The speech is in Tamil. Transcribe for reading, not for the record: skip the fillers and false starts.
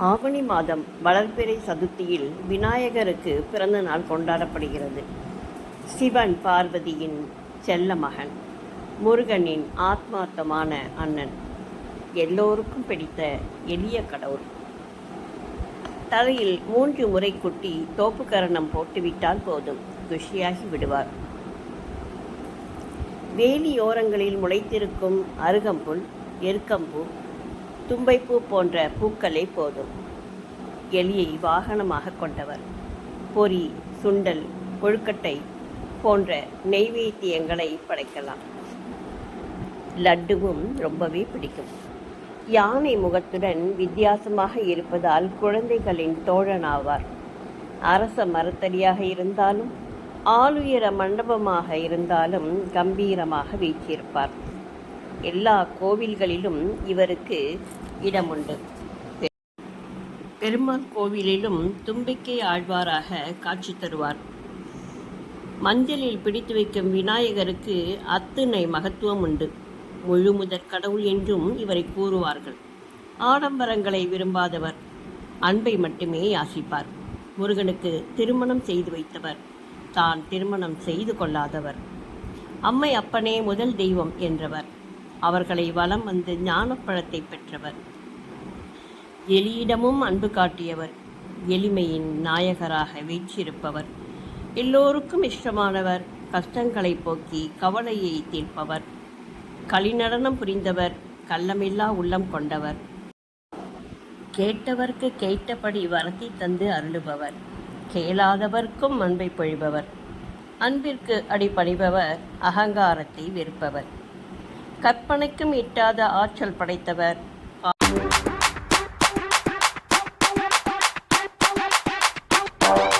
ஆவணி மாதம் வளர்பிறை சதுர்த்தியில் விநாயகருக்கு பிறந்த நாள் கொண்டாடப்படுகிறது. சிவன் பார்வதியின் செல்ல மகன், முருகனின் ஆத்மார்த்தமான அண்ணன், எல்லோருக்கும் பிடித்த எளிய கடவுள். தலையில் 3 முறை குட்டி தோப்புக்கரணம் போட்டுவிட்டால் போதும், குஷியாகி விடுவார். வேலியோரங்களில் முளைத்திருக்கும் அருகம்புல், எருக்கம்பூ, தும்பைப்பூ போன்ற பூக்களே போதும். எலியை வாகனமாக கொண்டவர். பொரி, சுண்டல், கொழுக்கட்டை போன்ற நெய்வேத்தியங்களை படைக்கலாம். லட்டுவும் ரொம்பவே பிடிக்கும். யானை முகத்துடன் வித்தியாசமாக இருப்பதால் குழந்தைகளின் தோழனாவார். அரச மரத்தடியாக இருந்தாலும் ஆளுயர மண்டபமாக இருந்தாலும் கம்பீரமாக வீற்றிருப்பார். எல்லா கோவில்களிலும் இவருக்கு இடமுண்டு. பெருமாள் கோவிலிலும் தும்பிக்கை ஆழ்வாராக காட்சி தருவார். மஞ்சளில் பிடித்து வைக்கும் விநாயகருக்கு அத்தனை மகத்துவம் உண்டு. முழு முதற் கடவுள் என்றும் இவரை கூறுவார்கள். ஆடம்பரங்களை விரும்பாதவர், அன்பை மட்டுமே யாசிப்பார். முருகனுக்கு திருமணம் செய்து வைத்தவர், தான் திருமணம் செய்து கொள்ளாதவர். அம்மை அப்பனே முதல் தெய்வம் என்றவர், அவர்களை வலம் வந்து ஞானப்பழத்தை பெற்றவர். எலியிடமும் அன்பு காட்டியவர், எளிமையின் நாயகராக வீற்றிருப்பவர். எல்லோருக்கும் இஷ்டமானவர், கஷ்டங்களை போக்கி கவலையை தீர்ப்பவர். களிநடனம் புரிந்தவர், கள்ளமில்லா உள்ளம் கொண்டவர். கேட்டவர்க்கு கேட்டபடி வரத்தை தந்து அருளுபவர். கேளாதவர்க்கும் அன்பை பொழிபவர். அன்பிற்கு அடிபணிபவர், அகங்காரத்தை வெறுப்பவர். கற்பனைக்கும் எட்டாத ஆற்றல் படைத்தவர்,